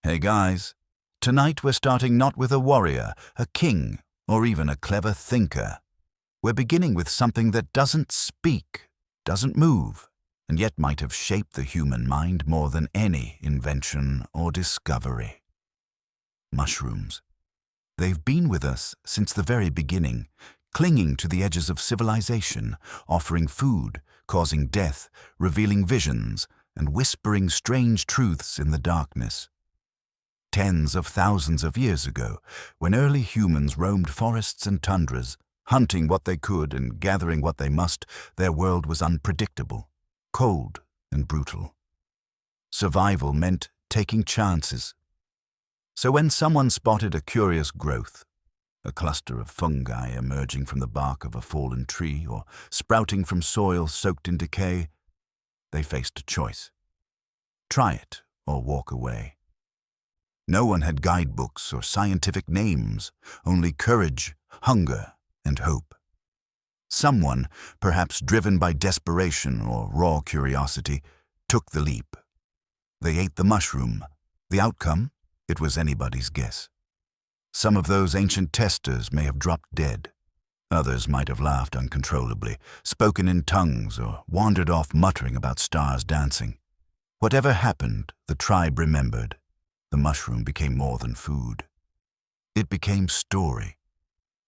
Hey guys, tonight we're starting not with a warrior, a king, or even a clever thinker. We're beginning with something that doesn't speak, doesn't move, and yet might have shaped the human mind more than any invention or discovery. Mushrooms. They've been with us since the very beginning, clinging to the edges of civilization, offering food, causing death, revealing visions, and whispering strange truths in the darkness. Tens of thousands of years ago, when early humans roamed forests and tundras, hunting what they could and gathering what they must, their world was unpredictable, cold and brutal. Survival meant taking chances. So when someone spotted a curious growth, a cluster of fungi emerging from the bark of a fallen tree or sprouting from soil soaked in decay, they faced a choice. Try it or walk away. No one had guidebooks or scientific names, only courage, hunger, and hope. Someone, perhaps driven by desperation or raw curiosity, took the leap. They ate the mushroom. The outcome? It was anybody's guess. Some of those ancient testers may have dropped dead. Others might have laughed uncontrollably, spoken in tongues, or wandered off muttering about stars dancing. Whatever happened, the tribe remembered. The mushroom became more than food. It became story.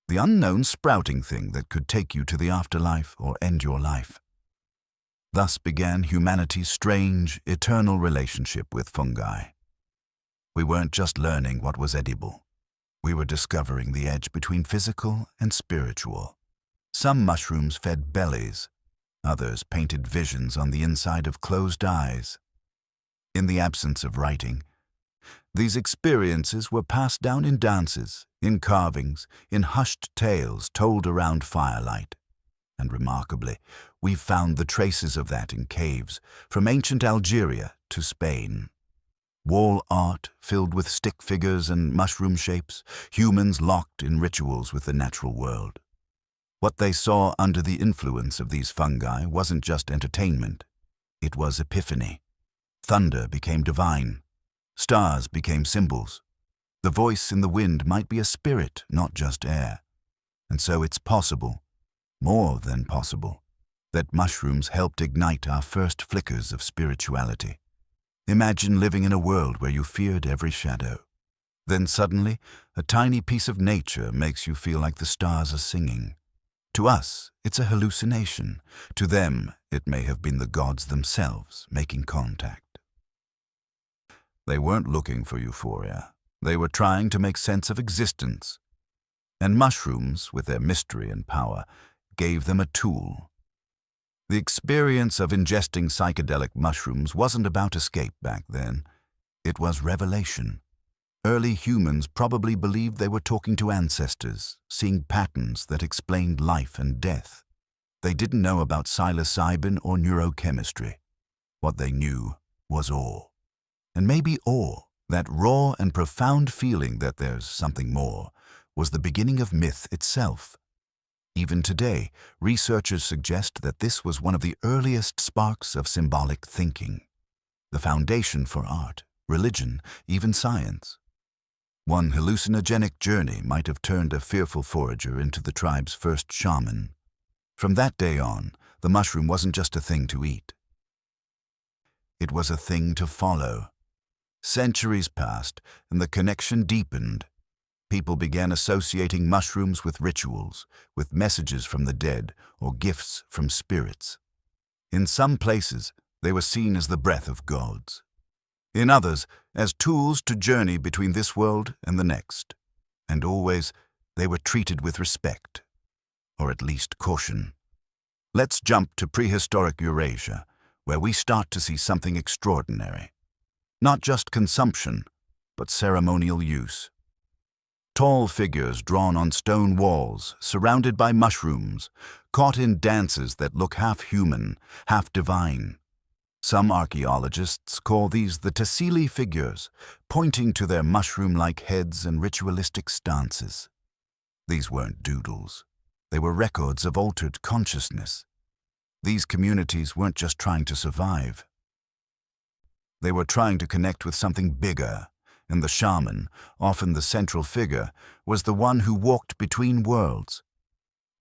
The unknown sprouting thing that could take you to the afterlife or end your life. Thus began humanity's strange, eternal relationship with fungi. We weren't just learning what was edible. We were discovering the edge between physical and spiritual. Some mushrooms fed bellies. Others painted visions on the inside of closed eyes. In the absence of writing, these experiences were passed down in dances, in carvings, in hushed tales told around firelight. And remarkably, we've found the traces of that in caves, from ancient Algeria to Spain. Wall art filled with stick figures and mushroom shapes, humans locked in rituals with the natural world. What they saw under the influence of these fungi wasn't just entertainment. It was epiphany. Thunder became divine. Stars became symbols. The voice in the wind might be a spirit, not just air. And so it's possible, more than possible, that mushrooms helped ignite our first flickers of spirituality. Imagine living in a world where you feared every shadow. Then suddenly, a tiny piece of nature makes you feel like the stars are singing. To us, it's a hallucination. To them, it may have been the gods themselves making contact. They weren't looking for euphoria. They were trying to make sense of existence. And mushrooms, with their mystery and power, gave them a tool. The experience of ingesting psychedelic mushrooms wasn't about escape back then. It was revelation. Early humans probably believed they were talking to ancestors, seeing patterns that explained life and death. They didn't know about psilocybin or neurochemistry. What they knew was awe. And maybe awe, that raw and profound feeling that there's something more, was the beginning of myth itself. Even today, researchers suggest that this was one of the earliest sparks of symbolic thinking, the foundation for art, religion, even science. One hallucinogenic journey might have turned a fearful forager into the tribe's first shaman. From that day on, the mushroom wasn't just a thing to eat. It was a thing to follow. Centuries passed, and the connection deepened. People began associating mushrooms with rituals, with messages from the dead, or gifts from spirits. In some places, they were seen as the breath of gods. In others, as tools to journey between this world and the next. And always, they were treated with respect, or at least caution. Let's jump to prehistoric Eurasia, where we start to see something extraordinary. Not just consumption, but ceremonial use. Tall figures drawn on stone walls, surrounded by mushrooms, caught in dances that look half human, half divine. Some archaeologists call these the Tassili figures, pointing to their mushroom-like heads and ritualistic stances. These weren't doodles. They were records of altered consciousness. These communities weren't just trying to survive. They were trying to connect with something bigger, And the shaman, often the central figure, was the one who walked between worlds.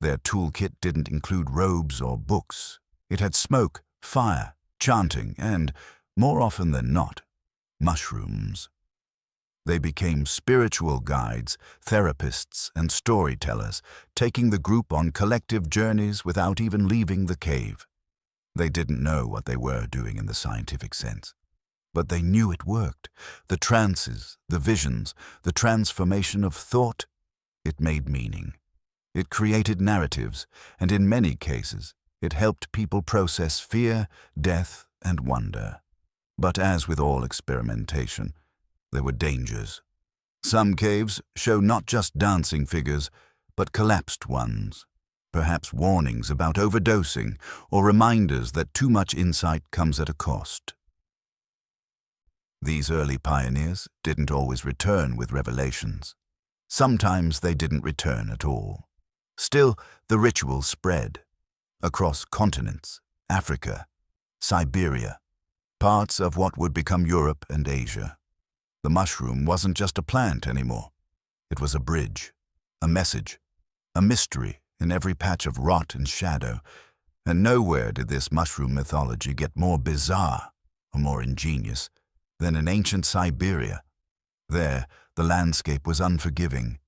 Their toolkit didn't include robes or books. It had smoke, fire, chanting, and, more often than not, mushrooms. They became spiritual guides, therapists, and storytellers, taking the group on collective journeys without even leaving the cave. They didn't know what they were doing in the scientific sense, but they knew it worked. The trances, the visions, the transformation of thought, it made meaning. It created narratives, and in many cases, it helped people process fear, death, and wonder. But as with all experimentation, there were dangers. Some caves show not just dancing figures, but collapsed ones, perhaps warnings about overdosing or reminders that too much insight comes at a cost. These early pioneers didn't always return with revelations. Sometimes they didn't return at all. Still, the ritual spread across continents, Africa, Siberia, parts of what would become Europe and Asia. The mushroom wasn't just a plant anymore. It was a bridge, a message, a mystery in every patch of rot and shadow, and nowhere did this mushroom mythology get more bizarre or more ingenious than in ancient Siberia. There, the landscape was unforgiving.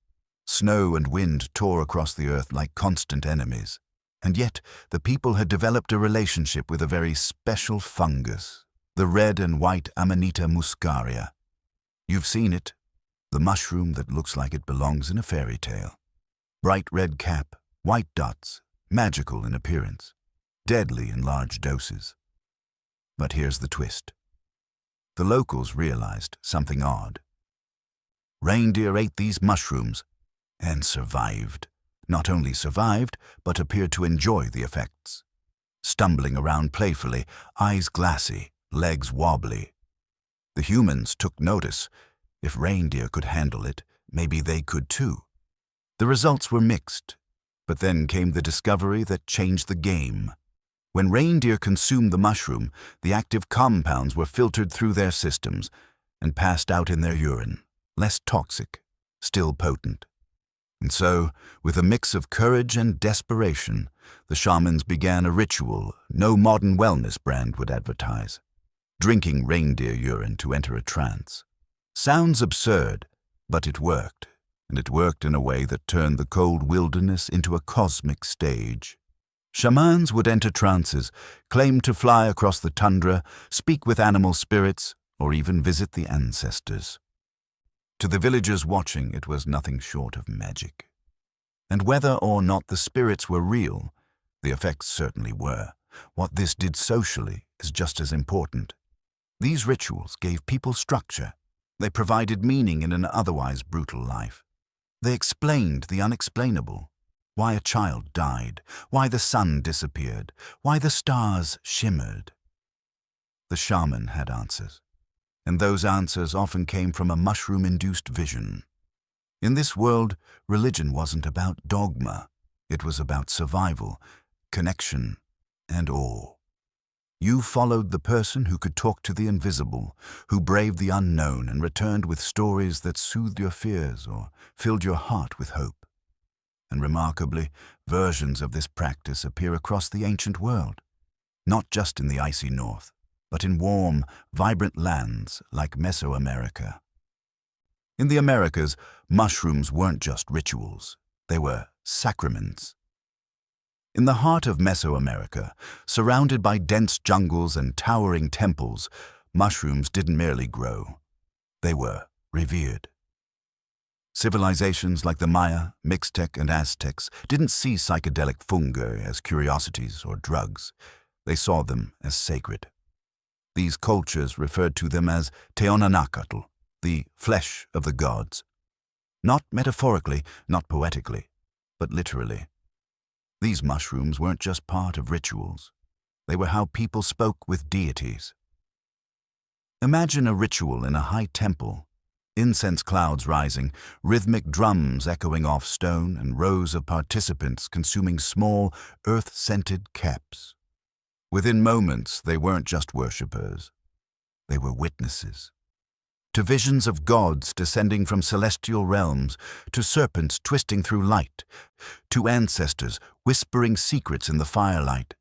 Snow and wind tore across the earth like constant enemies, and yet the people had developed a relationship with a very special fungus, the red and white Amanita muscaria. You've seen it, the mushroom that looks like it belongs in a fairy tale. Bright red cap, white dots, magical in appearance, deadly in large doses. But here's the twist. The locals realized something odd. Reindeer ate these mushrooms and survived. Not only survived, but appeared to enjoy the effects. Stumbling around playfully, eyes glassy, legs wobbly. The humans took notice. If reindeer could handle it, maybe they could too. The results were mixed, but then came the discovery that changed the game. When reindeer consumed the mushroom, the active compounds were filtered through their systems and passed out in their urine, less toxic, still potent. And so, with a mix of courage and desperation, the shamans began a ritual no modern wellness brand would advertise: drinking reindeer urine to enter a trance. Sounds absurd, but it worked, and it worked in a way that turned the cold wilderness into a cosmic stage. Shamans would enter trances, claim to fly across the tundra, speak with animal spirits, or even visit the ancestors. To the villagers watching, it was nothing short of magic. And whether or not the spirits were real, the effects certainly were. What this did socially is just as important. These rituals gave people structure. They provided meaning in an otherwise brutal life. They explained the unexplainable. Why a child died, why the sun disappeared, why the stars shimmered. The shaman had answers, and those answers often came from a mushroom-induced vision. In this world, religion wasn't about dogma. It was about survival, connection, and awe. You followed the person who could talk to the invisible, who braved the unknown and returned with stories that soothed your fears or filled your heart with hope. And remarkably, versions of this practice appear across the ancient world, not just in the icy north, but in warm, vibrant lands like Mesoamerica. In the Americas, mushrooms weren't just rituals, they were sacraments. In the heart of Mesoamerica, surrounded by dense jungles and towering temples, mushrooms didn't merely grow, they were revered. Civilizations like the Maya, Mixtec, and Aztecs didn't see psychedelic fungi as curiosities or drugs. They saw them as sacred. These cultures referred to them as Teonanacatl, the flesh of the gods. Not metaphorically, not poetically, but literally. These mushrooms weren't just part of rituals. They were how people spoke with deities. Imagine a ritual in a high temple. Incense clouds rising, rhythmic drums echoing off stone, and rows of participants consuming small, earth-scented caps. Within moments, they weren't just worshippers. They were witnesses. to visions of gods descending from celestial realms, to serpents twisting through light, to ancestors whispering secrets in the firelight.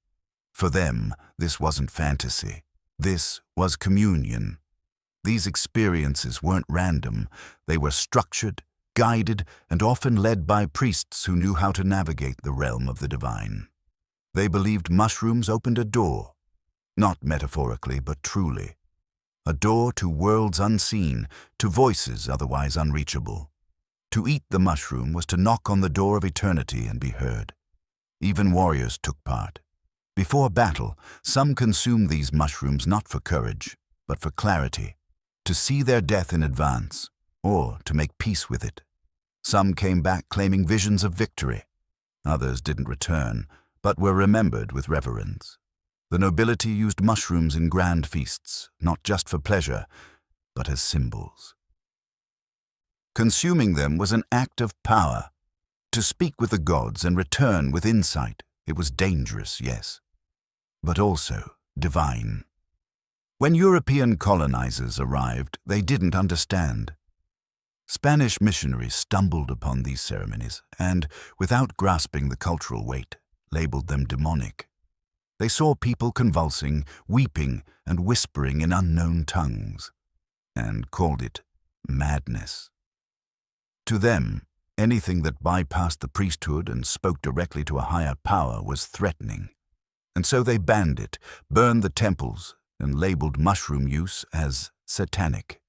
For them, this wasn't fantasy. This was communion. These experiences weren't random. They were structured, guided, and often led by priests who knew how to navigate the realm of the divine. They believed mushrooms opened a door, not metaphorically but truly. A door to worlds unseen, to voices otherwise unreachable. To eat the mushroom was to knock on the door of eternity and be heard. Even warriors took part. Before battle, some consumed these mushrooms not for courage, but for clarity, to see their death in advance, or to make peace with it. Some came back claiming visions of victory. Others didn't return, but were remembered with reverence. The nobility used mushrooms in grand feasts, not just for pleasure, but as symbols. Consuming them was an act of power. To speak with the gods and return with insight, it was dangerous, yes, but also divine. When European colonizers arrived, they didn't understand. Spanish missionaries stumbled upon these ceremonies and, without grasping the cultural weight, labeled them demonic. They saw people convulsing, weeping, and whispering in unknown tongues, and called it madness. To them, anything that bypassed the priesthood and spoke directly to a higher power was threatening. And so they banned it, burned the temples, and labeled mushroom use as satanic.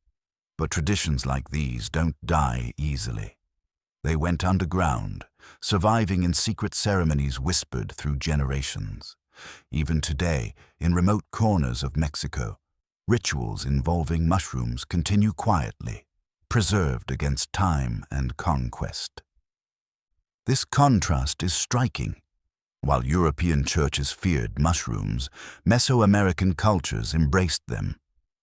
But traditions like these don't die easily. They went underground, surviving in secret ceremonies whispered through generations. Even today, in remote corners of Mexico, rituals involving mushrooms continue quietly, preserved against time and conquest. This contrast is striking. While European churches feared mushrooms, Mesoamerican cultures embraced them,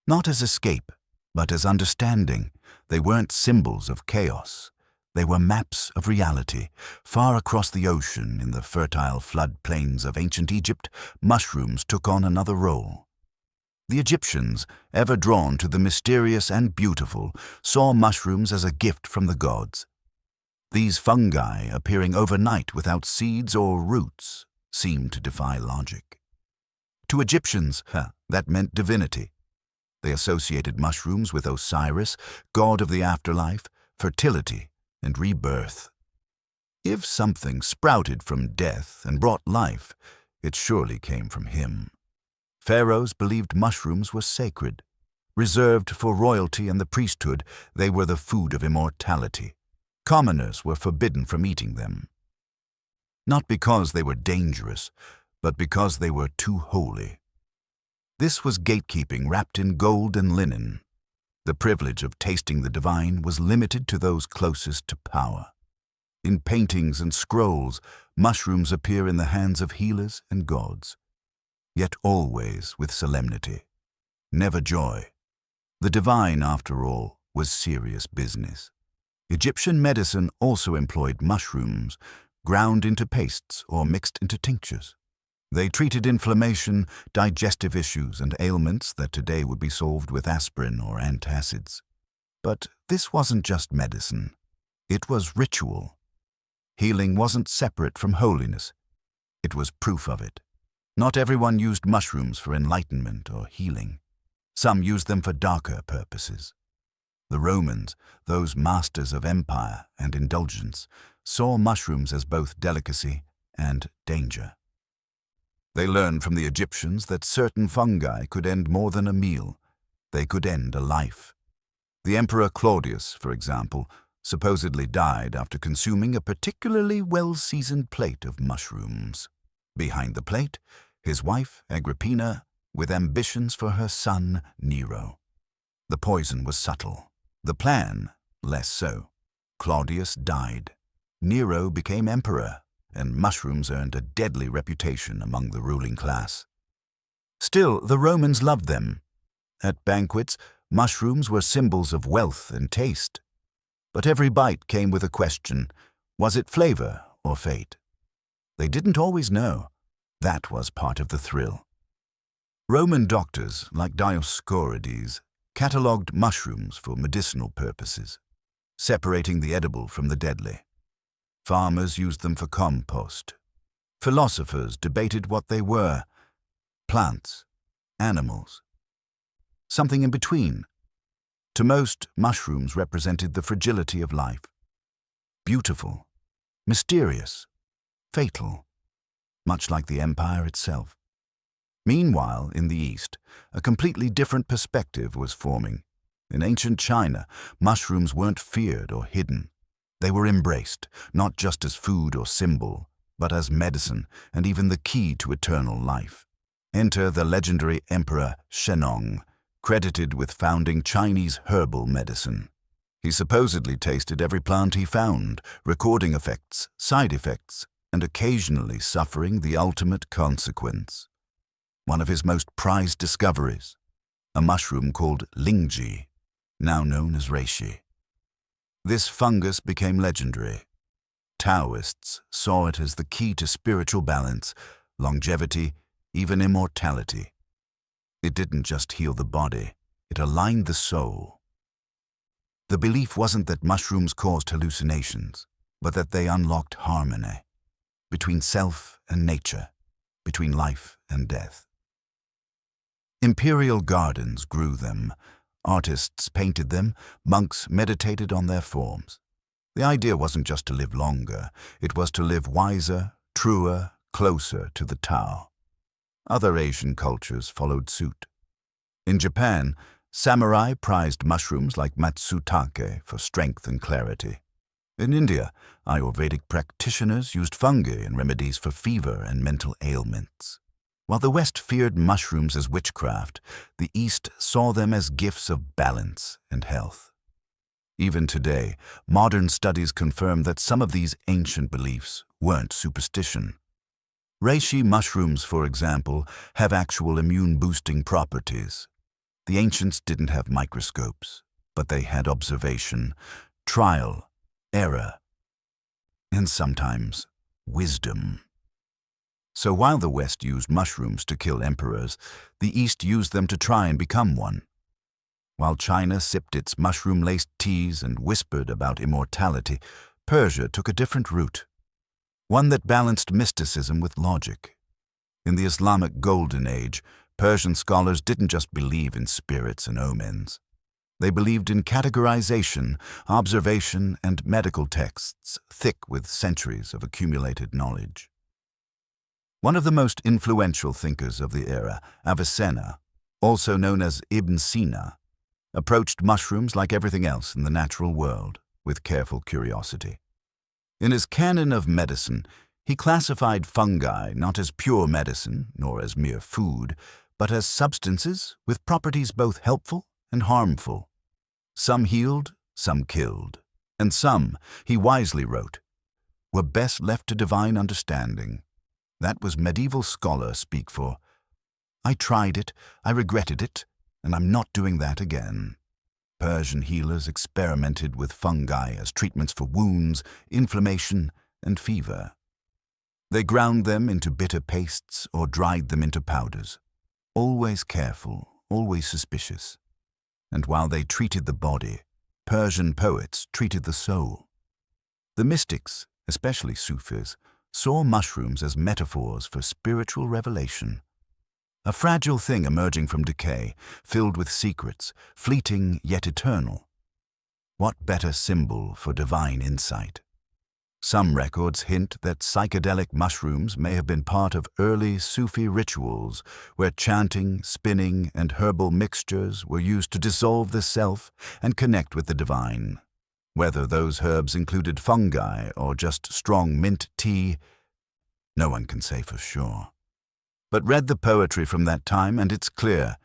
not as escape, but as understanding. They weren't symbols of chaos. They were maps of reality. Far across the ocean, in the fertile floodplains of ancient Egypt, mushrooms took on another role. The Egyptians, ever drawn to the mysterious and beautiful, saw mushrooms as a gift from the gods. These fungi, appearing overnight without seeds or roots, seemed to defy logic. To Egyptians, that meant divinity. They associated mushrooms with Osiris, god of the afterlife, fertility, and rebirth. If something sprouted from death and brought life, it surely came from him. Pharaohs believed mushrooms were sacred. Reserved for royalty and the priesthood, they were the food of immortality. Commoners were forbidden from eating them. Not because they were dangerous, but because they were too holy. This was gatekeeping wrapped in gold and linen. The privilege of tasting the divine was limited to those closest to power. In paintings and scrolls, mushrooms appear in the hands of healers and gods, yet always with solemnity, never joy. The divine, after all, was serious business. Egyptian medicine also employed mushrooms, ground into pastes or mixed into tinctures. They treated inflammation, digestive issues, and ailments that today would be solved with aspirin or antacids. But this wasn't just medicine. It was ritual. Healing wasn't separate from holiness. It was proof of it. Not everyone used mushrooms for enlightenment or healing. Some used them for darker purposes. The Romans, those masters of empire and indulgence, saw mushrooms as both delicacy and danger. They learned from the Egyptians that certain fungi could end more than a meal. They could end a life. The Emperor Claudius, for example, supposedly died after consuming a particularly well-seasoned plate of mushrooms. Behind the plate, his wife, Agrippina, with ambitions for her son, Nero. The poison was subtle. The plan, less so. Claudius died. Nero became emperor, and mushrooms earned a deadly reputation among the ruling class. Still, the Romans loved them. At banquets, mushrooms were symbols of wealth and taste. But every bite came with a question: was it flavor or fate? They didn't always know. That was part of the thrill. Roman doctors, like Dioscorides, catalogued mushrooms for medicinal purposes, separating the edible from the deadly. Farmers used them for compost. Philosophers debated what they were: plants, animals, something in between. To most, mushrooms represented the fragility of life. Beautiful, mysterious, fatal, much like the empire itself. Meanwhile, in the East, a completely different perspective was forming. In ancient China, mushrooms weren't feared or hidden. They were embraced, not just as food or symbol, but as medicine and even the key to eternal life. Enter the legendary Emperor Shennong, credited with founding Chinese herbal medicine. He supposedly tasted every plant he found, recording effects, side effects, and occasionally suffering the ultimate consequence. One of his most prized discoveries, a mushroom called lingji, now known as reishi. This fungus became legendary. Taoists saw it as the key to spiritual balance, longevity, even immortality. It didn't just heal the body, it aligned the soul. The belief wasn't that mushrooms caused hallucinations, but that they unlocked harmony between self and nature, between life and death. Imperial gardens grew them, artists painted them, monks meditated on their forms. The idea wasn't just to live longer, it was to live wiser, truer, closer to the Tao. Other Asian cultures followed suit. In Japan, samurai prized mushrooms like matsutake for strength and clarity. In India, Ayurvedic practitioners used fungi and remedies for fever and mental ailments. While the West feared mushrooms as witchcraft, the East saw them as gifts of balance and health. Even today, modern studies confirm that some of these ancient beliefs weren't superstition. Reishi mushrooms, for example, have actual immune-boosting properties. The ancients didn't have microscopes, but they had observation, trial, error, and sometimes wisdom. So while the West used mushrooms to kill emperors, the East used them to try and become one. While China sipped its mushroom-laced teas and whispered about immortality, Persia took a different route, one that balanced mysticism with logic. In the Islamic Golden Age, Persian scholars didn't just believe in spirits and omens. They believed in categorization, observation, and medical texts thick with centuries of accumulated knowledge. One of the most influential thinkers of the era, Avicenna, also known as Ibn Sina, approached mushrooms like everything else in the natural world, with careful curiosity. In his Canon of Medicine, he classified fungi not as pure medicine nor as mere food, but as substances with properties both helpful and harmful. Some healed, some killed, and some, he wisely wrote, were best left to divine understanding. That was medieval scholar speak for, I tried it, I regretted it, and I'm not doing that again. Persian healers experimented with fungi as treatments for wounds, inflammation, and fever. They ground them into bitter pastes or dried them into powders. Always careful, always suspicious. And while they treated the body, Persian poets treated the soul. The mystics, especially Sufis, saw mushrooms as metaphors for spiritual revelation. A fragile thing emerging from decay, filled with secrets, fleeting yet eternal. What better symbol for divine insight? Some records hint that psychedelic mushrooms may have been part of early Sufi rituals, where chanting, spinning, and herbal mixtures were used to dissolve the self and connect with the divine. Whether those herbs included fungi or just strong mint tea, no one can say for sure. But read the poetry from that time and it's clear,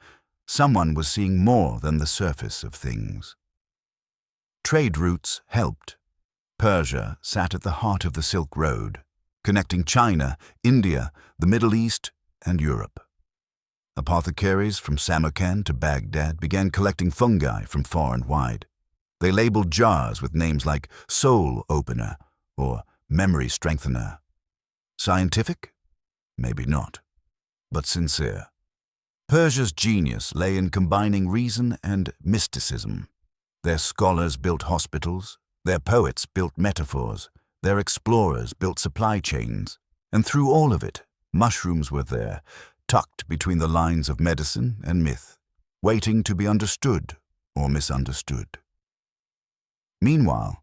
someone was seeing more than the surface of things. Trade routes helped. Persia sat at the heart of the Silk Road, connecting China, India, the Middle East, and Europe. Apothecaries from Samarkand to Baghdad began collecting fungi from far and wide. They labeled jars with names like soul opener or memory strengthener. Scientific? Maybe not, but sincere. Persia's genius lay in combining reason and mysticism. Their scholars built hospitals, their poets built metaphors, their explorers built supply chains, and through all of it, mushrooms were there, tucked between the lines of medicine and myth, waiting to be understood or misunderstood. Meanwhile,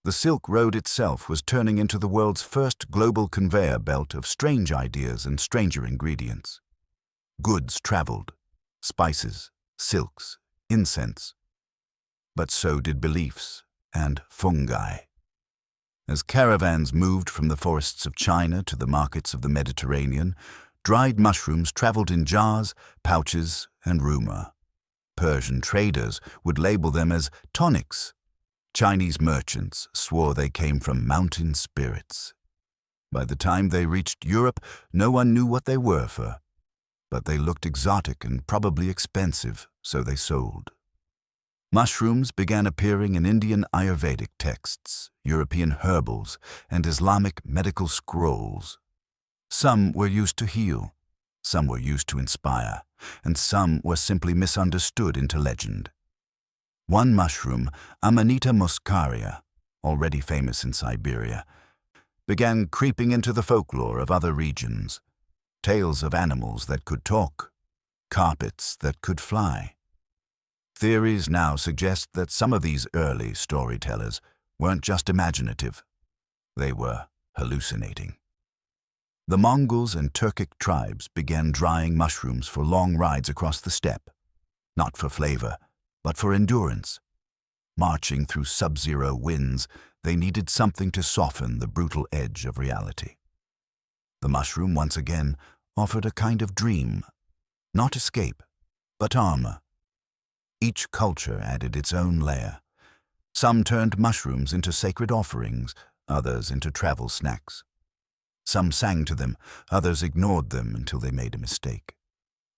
the Silk Road itself was turning into the world's first global conveyor belt of strange ideas and stranger ingredients. Goods traveled, spices, silks, incense. But so did beliefs and fungi. As caravans moved from the forests of China to the markets of the Mediterranean, dried mushrooms traveled in jars, pouches, and rumor. Persian traders would label them as tonics. Chinese merchants swore they came from mountain spirits. By the time they reached Europe, no one knew what they were for. But they looked exotic and probably expensive, so they sold. Mushrooms began appearing in Indian Ayurvedic texts, European herbals, and Islamic medical scrolls. Some were used to heal, some were used to inspire, and some were simply misunderstood into legend. One mushroom, Amanita muscaria, already famous in Siberia, began creeping into the folklore of other regions. Tales of animals that could talk, carpets that could fly. Theories now suggest that some of these early storytellers weren't just imaginative, they were hallucinating. The Mongols and Turkic tribes began drying mushrooms for long rides across the steppe, not for flavor, but for endurance. Marching through sub-zero winds, they needed something to soften the brutal edge of reality. The mushroom once again offered a kind of dream, not escape, but armor. Each culture added its own layer. Some turned mushrooms into sacred offerings, others into travel snacks. Some sang to them, others ignored them until they made a mistake.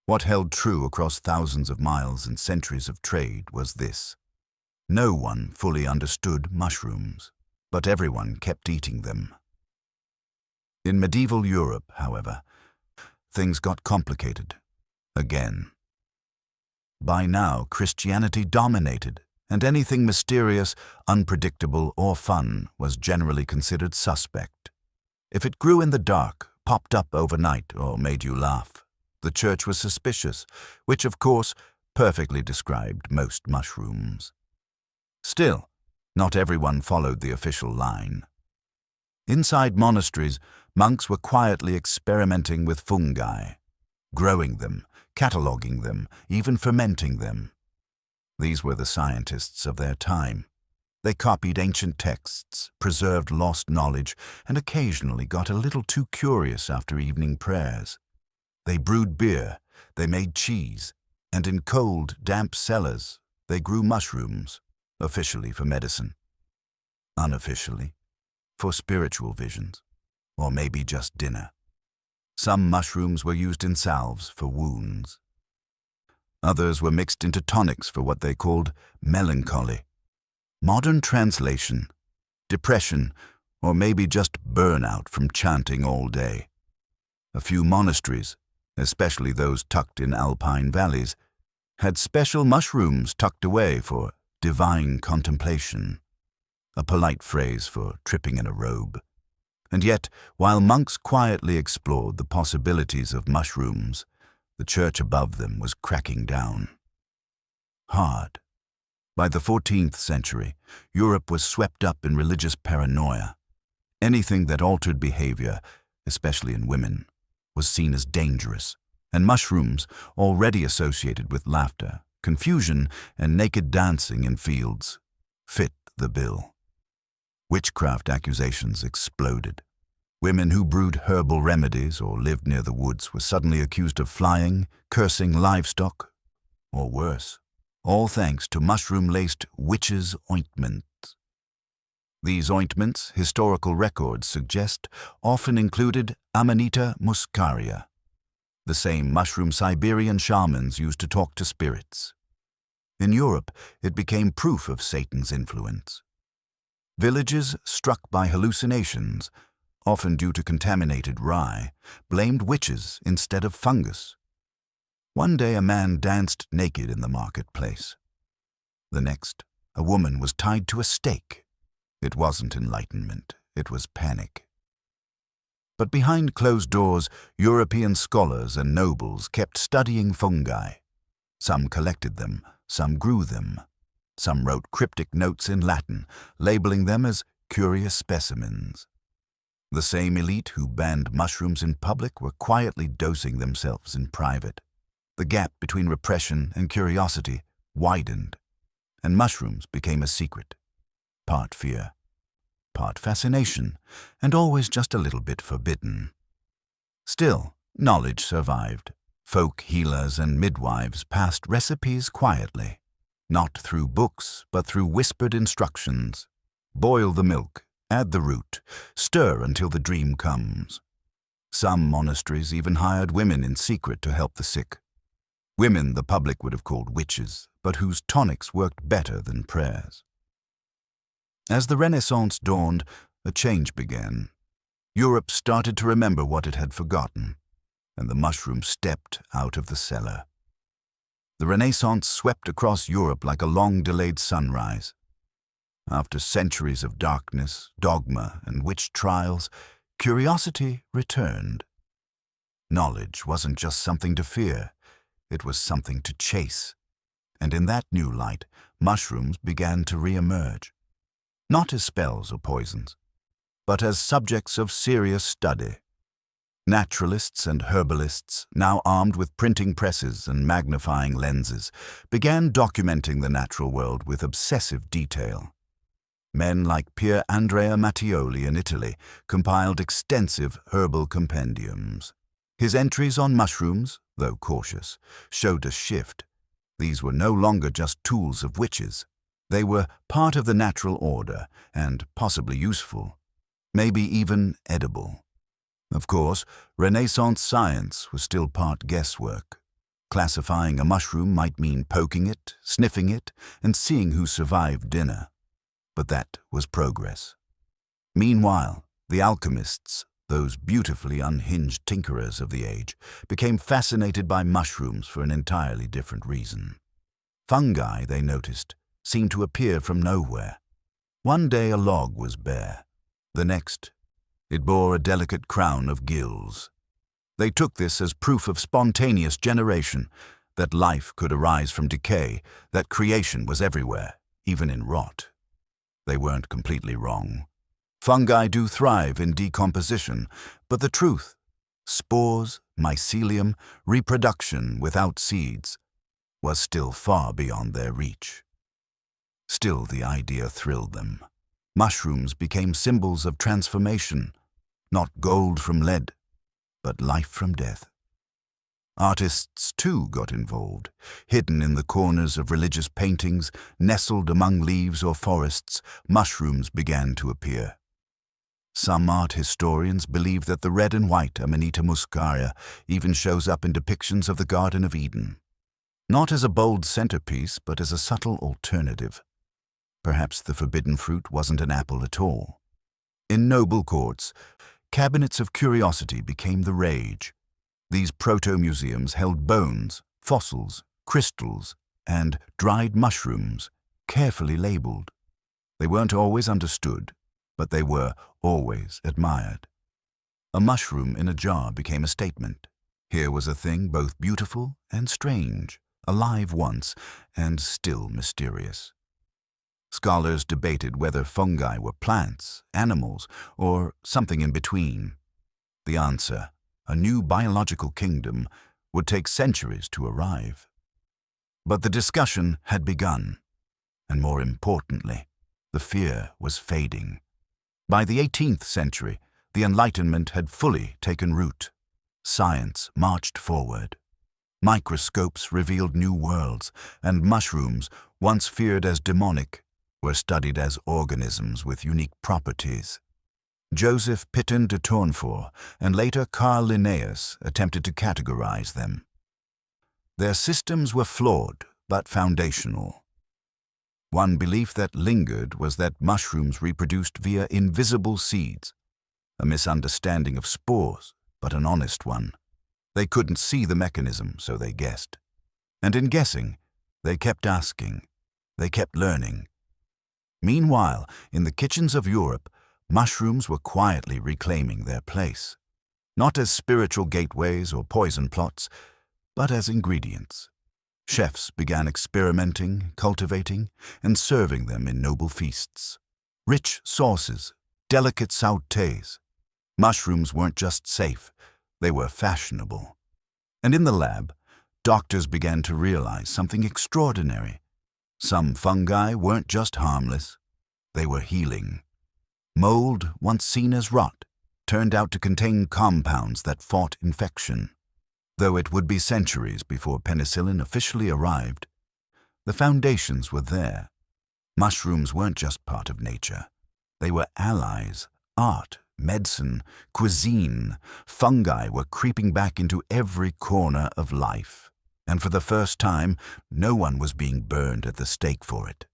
What held true across thousands of miles and centuries of trade was this: no one fully understood mushrooms, but everyone kept eating them. In medieval Europe, however, things got complicated again. By now, Christianity dominated, and anything mysterious, unpredictable, or fun was generally considered suspect. If it grew in the dark, popped up overnight, or made you laugh, the church was suspicious, which, of course, perfectly described most mushrooms. Still, not everyone followed the official line. Inside monasteries, monks were quietly experimenting with fungi, growing them, cataloging them, even fermenting them. These were the scientists of their time. They copied ancient texts, preserved lost knowledge, and occasionally got a little too curious after evening prayers. They brewed beer, they made cheese, and in cold, damp cellars, they grew mushrooms, officially for medicine, unofficially for spiritual visions, or maybe just dinner. Some mushrooms were used in salves for wounds. Others were mixed into tonics for what they called melancholy. Modern translation: depression, or maybe just burnout from chanting all day. A few monasteries, especially those tucked in alpine valleys, had special mushrooms tucked away for divine contemplation, a polite phrase for tripping in a robe. And yet, while monks quietly explored the possibilities of mushrooms, the church above them was cracking down. Hard. By the 14th century, Europe was swept up in religious paranoia. Anything that altered behavior, especially in women, was seen as dangerous, and mushrooms, already associated with laughter, confusion, and naked dancing in fields, fit the bill. Witchcraft accusations exploded. Women who brewed herbal remedies or lived near the woods were suddenly accused of flying, cursing livestock, or worse, all thanks to mushroom-laced witches' ointments. These ointments, historical records suggest, often included Amanita muscaria, the same mushroom Siberian shamans used to talk to spirits. In Europe, it became proof of Satan's influence. Villages struck by hallucinations, often due to contaminated rye, blamed witches instead of fungus. One day a man danced naked in the marketplace. The next, a woman was tied to a stake. It wasn't enlightenment, it was panic. But behind closed doors, European scholars and nobles kept studying fungi. Some collected them, some grew them. Some wrote cryptic notes in Latin, labeling them as curious specimens. The same elite who banned mushrooms in public were quietly dosing themselves in private. The gap between repression and curiosity widened, and mushrooms became a secret. Part fear, part fascination, and always just a little bit forbidden. Still, knowledge survived. Folk healers and midwives passed recipes quietly, not through books, but through whispered instructions. Boil the milk, add the root, stir until the dream comes. Some monasteries even hired women in secret to help the sick. Women the public would have called witches, but whose tonics worked better than prayers. As the Renaissance dawned, a change began. Europe started to remember what it had forgotten, and the mushroom stepped out of the cellar. The Renaissance swept across Europe like a long-delayed sunrise. After centuries of darkness, dogma, and witch trials, curiosity returned. Knowledge wasn't just something to fear, it was something to chase. And in that new light, mushrooms began to re-emerge. Not as spells or poisons, but as subjects of serious study. Naturalists and herbalists, now armed with printing presses and magnifying lenses, began documenting the natural world with obsessive detail. Men like Pier Andrea Mattioli in Italy compiled extensive herbal compendiums. His entries on mushrooms, though cautious, showed a shift. These were no longer just tools of witches. They were part of the natural order and possibly useful, maybe even edible. Of course, Renaissance science was still part guesswork. Classifying a mushroom might mean poking it, sniffing it, and seeing who survived dinner. But that was progress. Meanwhile, the alchemists, those beautifully unhinged tinkerers of the age, became fascinated by mushrooms for an entirely different reason. Fungi, they noticed, seemed to appear from nowhere. One day a log was bare. The next, it bore a delicate crown of gills. They took this as proof of spontaneous generation, that life could arise from decay, that creation was everywhere, even in rot. They weren't completely wrong. Fungi do thrive in decomposition, but the truth, spores, mycelium, reproduction without seeds, was still far beyond their reach. Still, the idea thrilled them. Mushrooms became symbols of transformation, not gold from lead, but life from death. Artists, too, got involved. Hidden in the corners of religious paintings, nestled among leaves or forests, mushrooms began to appear. Some art historians believe that the red and white Amanita muscaria even shows up in depictions of the Garden of Eden. Not as a bold centerpiece, but as a subtle alternative. Perhaps the forbidden fruit wasn't an apple at all. In noble courts, cabinets of curiosity became the rage. These proto-museums held bones, fossils, crystals, and dried mushrooms, carefully labeled. They weren't always understood, but they were always admired. A mushroom in a jar became a statement. Here was a thing both beautiful and strange, alive once and still mysterious. Scholars debated whether fungi were plants, animals, or something in between. The answer, a new biological kingdom, would take centuries to arrive. But the discussion had begun, and more importantly, the fear was fading. By the 18th century, the Enlightenment had fully taken root. Science marched forward. Microscopes revealed new worlds, and mushrooms, once feared as demonic, were studied as organisms with unique properties. Joseph Pitton de Tournefort and later Carl Linnaeus attempted to categorize them. Their systems were flawed but foundational. One belief that lingered was that mushrooms reproduced via invisible seeds, a misunderstanding of spores, but an honest one. They couldn't see the mechanism, so they guessed. And in guessing, they kept asking. They kept learning. Meanwhile, in the kitchens of Europe, mushrooms were quietly reclaiming their place, not as spiritual gateways or poison plots, but as ingredients. Chefs began experimenting, cultivating, and serving them in noble feasts. Rich sauces, delicate sautés. Mushrooms weren't just safe, they were fashionable. And in the lab, doctors began to realize something extraordinary. Some fungi weren't just harmless, they were healing. Mold, once seen as rot, turned out to contain compounds that fought infection. Though it would be centuries before penicillin officially arrived, the foundations were there. Mushrooms weren't just part of nature. They were allies, art, medicine, cuisine. Fungi were creeping back into every corner of life. And for the first time, no one was being burned at the stake for it.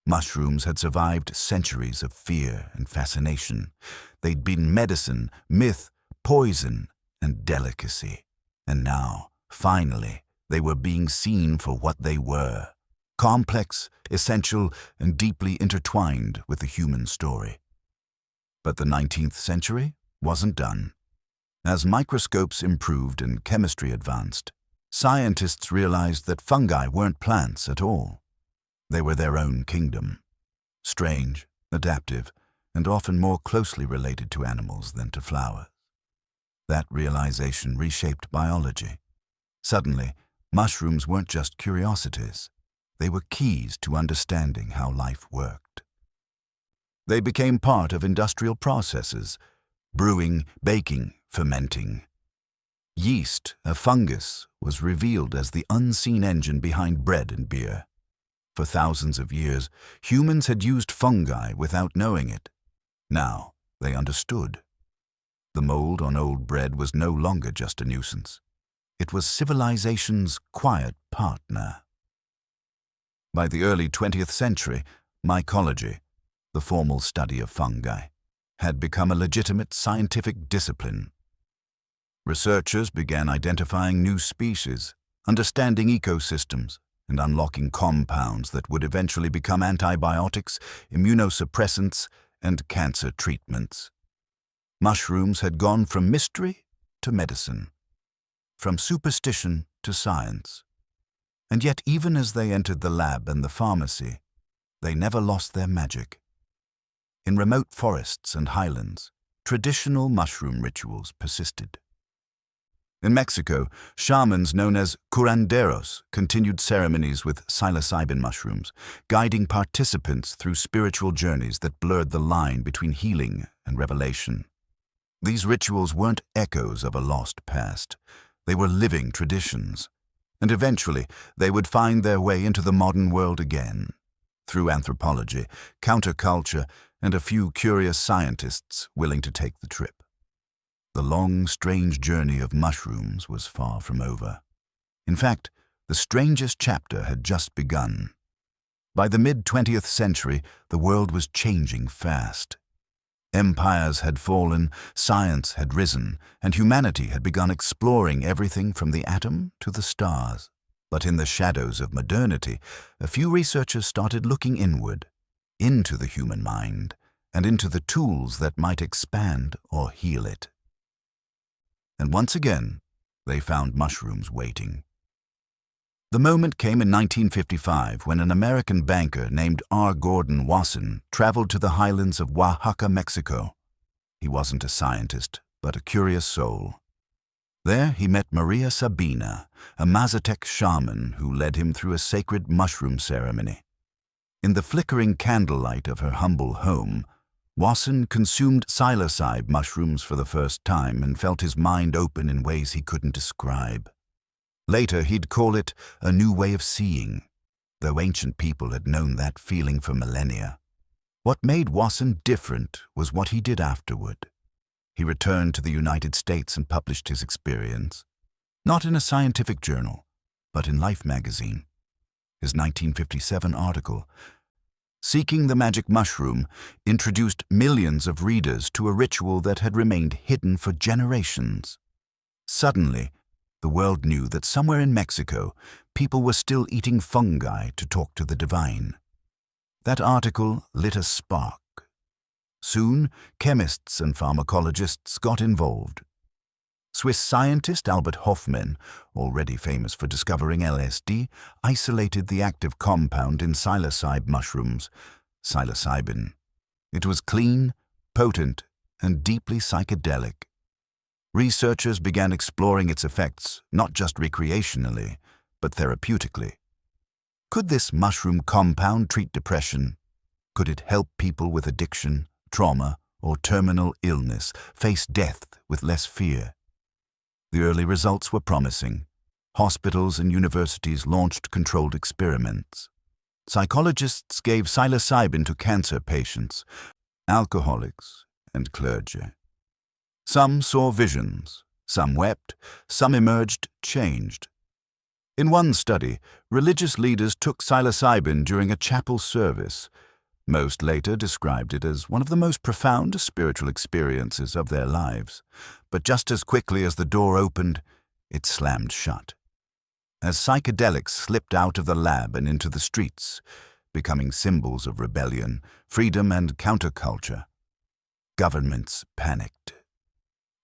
Mushrooms had survived centuries of fear and fascination. They'd been medicine, myth, poison, and delicacy. And now, finally, they were being seen for what they were: complex, essential, and deeply intertwined with the human story. But the 19th century wasn't done. As microscopes improved and chemistry advanced, scientists realized that fungi weren't plants at all. They were their own kingdom, strange, adaptive, and often more closely related to animals than to flowers. That realization reshaped biology. Suddenly, mushrooms weren't just curiosities. They were keys to understanding how life worked. They became part of industrial processes: brewing, baking, fermenting. Yeast, a fungus, was revealed as the unseen engine behind bread and beer. For thousands of years, humans had used fungi without knowing it. Now, they understood. The mold on old bread was no longer just a nuisance. It was civilization's quiet partner. By the early 20th century, mycology, the formal study of fungi, had become a legitimate scientific discipline. Researchers began identifying new species, understanding ecosystems, and unlocking compounds that would eventually become antibiotics, immunosuppressants, and cancer treatments. Mushrooms had gone from mystery to medicine, from superstition to science. And yet, even as they entered the lab and the pharmacy, they never lost their magic. In remote forests and highlands, traditional mushroom rituals persisted. In Mexico, shamans known as curanderos continued ceremonies with psilocybin mushrooms, guiding participants through spiritual journeys that blurred the line between healing and revelation. These rituals weren't echoes of a lost past. They were living traditions. And eventually, they would find their way into the modern world again, through anthropology, counterculture, and a few curious scientists willing to take the trip. The long, strange journey of mushrooms was far from over. In fact, the strangest chapter had just begun. By the mid-20th century, the world was changing fast. Empires had fallen, science had risen, and humanity had begun exploring everything from the atom to the stars. But in the shadows of modernity, a few researchers started looking inward, into the human mind, and into the tools that might expand or heal it. And once again, they found mushrooms waiting. The moment came in 1955 when an American banker named R. Gordon Wasson traveled to the highlands of Oaxaca, Mexico. He wasn't a scientist, but a curious soul. There he met Maria Sabina, a Mazatec shaman who led him through a sacred mushroom ceremony. In the flickering candlelight of her humble home, Wasson consumed psilocybe mushrooms for the first time and felt his mind open in ways he couldn't describe. Later, he'd call it a new way of seeing, though ancient people had known that feeling for millennia. What made Wasson different was what he did afterward. He returned to the United States and published his experience, not in a scientific journal, but in Life magazine. His 1957 article, Seeking the Magic Mushroom, introduced millions of readers to a ritual that had remained hidden for generations. Suddenly, the world knew that somewhere in Mexico, people were still eating fungi to talk to the divine. That article lit a spark. Soon, chemists and pharmacologists got involved. Swiss scientist Albert Hofmann, already famous for discovering LSD, isolated the active compound in psilocybe mushrooms, psilocybin. It was clean, potent, and deeply psychedelic. Researchers began exploring its effects, not just recreationally, but therapeutically. Could this mushroom compound treat depression? Could it help people with addiction, trauma, or terminal illness face death with less fear? The early results were promising. Hospitals and universities launched controlled experiments. Psychologists gave psilocybin to cancer patients, alcoholics, and clergy. Some saw visions, some wept, some emerged changed. In one study, religious leaders took psilocybin during a chapel service. Most later described it as one of the most profound spiritual experiences of their lives. But just as quickly as the door opened, it slammed shut. As psychedelics slipped out of the lab and into the streets, becoming symbols of rebellion, freedom, and counterculture, governments panicked.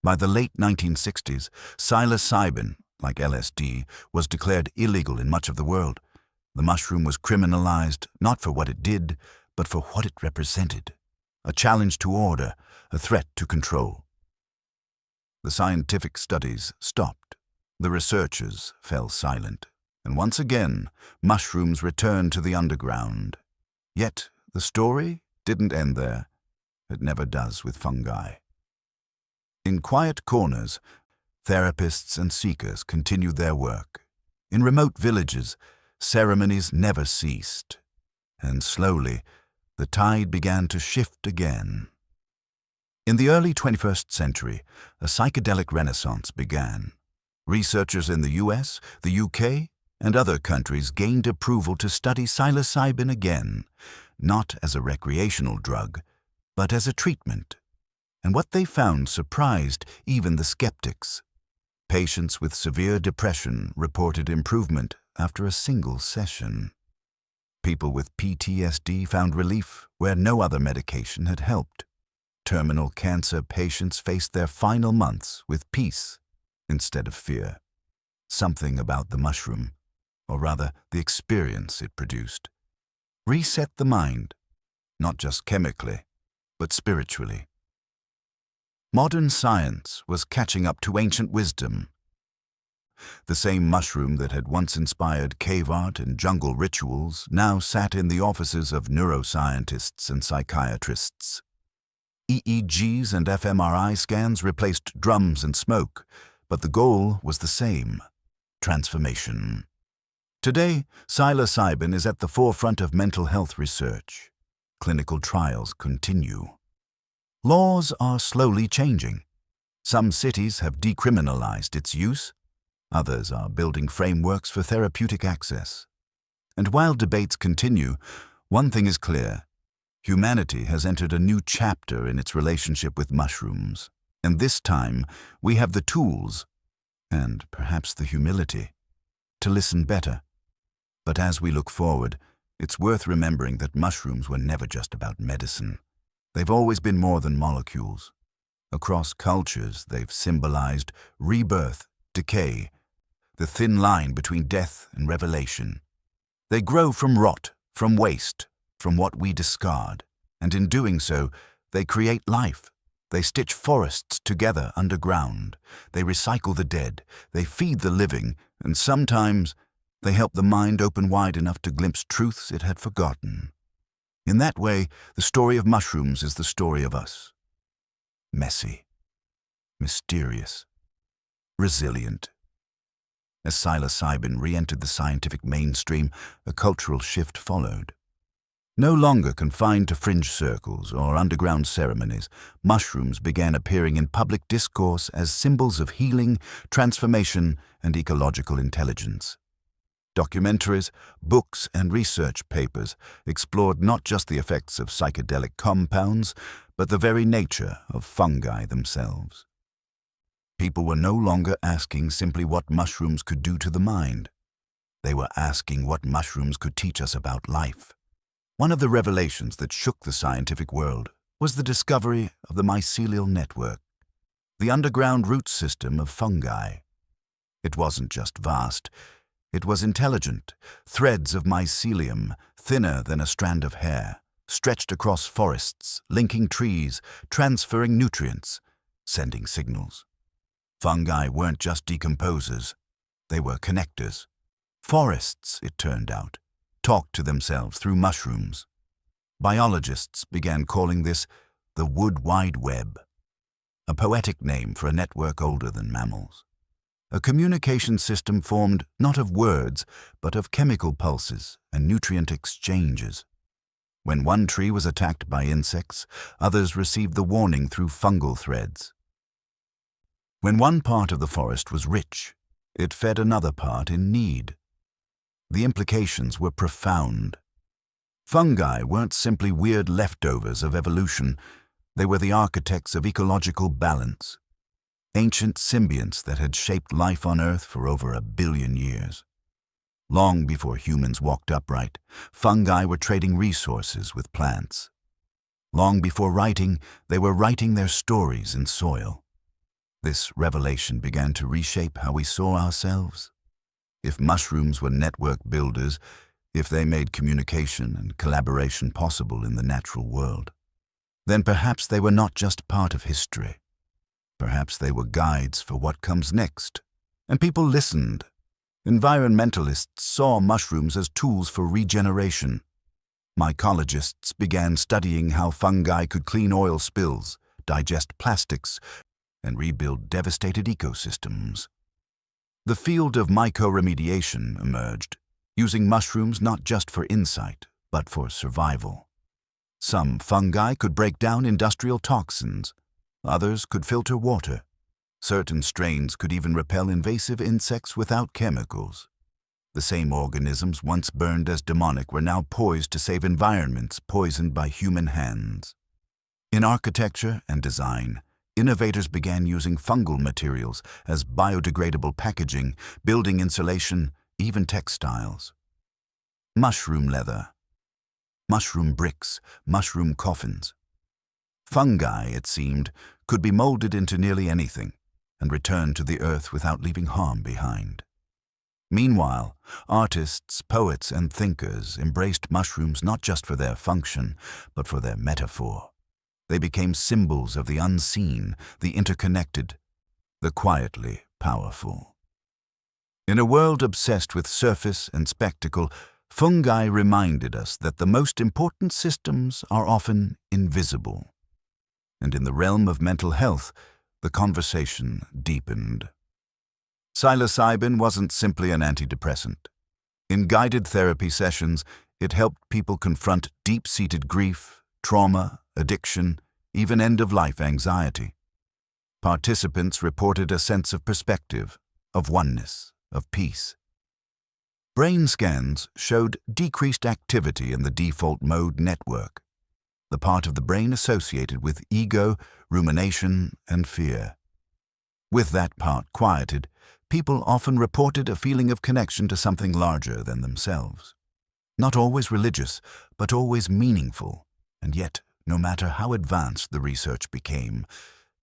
By the late 1960s, psilocybin, like LSD, was declared illegal in much of the world. The mushroom was criminalized not for what it did, but for what it represented: a challenge to order, a threat to control. The scientific studies stopped. The researchers fell silent. And once again, mushrooms returned to the underground. Yet, the story didn't end there. It never does with fungi. In quiet corners, therapists and seekers continued their work. In remote villages, ceremonies never ceased. And slowly, the tide began to shift again. In the early 21st century, a psychedelic renaissance began. Researchers in the US, the UK, and other countries gained approval to study psilocybin again, not as a recreational drug, but as a treatment. And what they found surprised even the skeptics. Patients with severe depression reported improvement after a single session. People with PTSD found relief where no other medication had helped. Terminal cancer patients faced their final months with peace instead of fear. Something about the mushroom, or rather the experience it produced, reset the mind, not just chemically, but spiritually. Modern science was catching up to ancient wisdom. The same mushroom that had once inspired cave art and jungle rituals now sat in the offices of neuroscientists and psychiatrists. EEGs and fMRI scans replaced drums and smoke, but the goal was the same: transformation. Today, psilocybin is at the forefront of mental health research. Clinical trials continue. Laws are slowly changing. Some cities have decriminalized its use. Others are building frameworks for therapeutic access. And while debates continue, one thing is clear: humanity has entered a new chapter in its relationship with mushrooms. And this time, we have the tools, and perhaps the humility, to listen better. But as we look forward, it's worth remembering that mushrooms were never just about medicine. They've always been more than molecules. Across cultures, they've symbolized rebirth, decay, the thin line between death and revelation. They grow from rot, from waste, from what we discard, and in doing so, they create life. They stitch forests together underground. They recycle the dead. They feed the living, and sometimes they help the mind open wide enough to glimpse truths it had forgotten. In that way, the story of mushrooms is the story of us. Messy, mysterious, resilient. As psilocybin re-entered the scientific mainstream, a cultural shift followed. No longer confined to fringe circles or underground ceremonies, mushrooms began appearing in public discourse as symbols of healing, transformation, and ecological intelligence. Documentaries, books, and research papers explored not just the effects of psychedelic compounds, but the very nature of fungi themselves. People were no longer asking simply what mushrooms could do to the mind. They were asking what mushrooms could teach us about life. One of the revelations that shook the scientific world was the discovery of the mycelial network, the underground root system of fungi. It wasn't just vast, it was intelligent. Threads of mycelium, thinner than a strand of hair, stretched across forests, linking trees, transferring nutrients, sending signals. Fungi weren't just decomposers, they were connectors. Forests, it turned out, talked to themselves through mushrooms. Biologists began calling this the Wood Wide Web, a poetic name for a network older than mammals. A communication system formed not of words, but of chemical pulses and nutrient exchanges. When one tree was attacked by insects, others received the warning through fungal threads. When one part of the forest was rich, it fed another part in need. The implications were profound. Fungi weren't simply weird leftovers of evolution, they were the architects of ecological balance. Ancient symbionts that had shaped life on Earth for over 1 billion years. Long before humans walked upright, fungi were trading resources with plants. Long before writing, they were writing their stories in soil. This revelation began to reshape how we saw ourselves. If mushrooms were network builders, if they made communication and collaboration possible in the natural world, then perhaps they were not just part of history. Perhaps they were guides for what comes next. And people listened. Environmentalists saw mushrooms as tools for regeneration. Mycologists began studying how fungi could clean oil spills, digest plastics, and rebuild devastated ecosystems. The field of mycoremediation emerged, using mushrooms not just for insight, but for survival. Some fungi could break down industrial toxins. Others could filter water. Certain strains could even repel invasive insects without chemicals. The same organisms once burned as demonic were now poised to save environments poisoned by human hands. In architecture and design, innovators began using fungal materials as biodegradable packaging, building insulation, even textiles. Mushroom leather, mushroom bricks, mushroom coffins. Fungi, it seemed, could be molded into nearly anything and returned to the earth without leaving harm behind. Meanwhile, artists, poets, and thinkers embraced mushrooms not just for their function, but for their metaphor. They became symbols of the unseen, the interconnected, the quietly powerful. In a world obsessed with surface and spectacle, fungi reminded us that the most important systems are often invisible. And in the realm of mental health, the conversation deepened. Psilocybin wasn't simply an antidepressant. In guided therapy sessions, it helped people confront deep-seated grief, trauma, addiction, even end-of-life anxiety. Participants reported a sense of perspective, of oneness, of peace. Brain scans showed decreased activity in the default mode network, the part of the brain associated with ego, rumination, and fear. With that part quieted, people often reported a feeling of connection to something larger than themselves. Not always religious, but always meaningful, and yet, no matter how advanced the research became,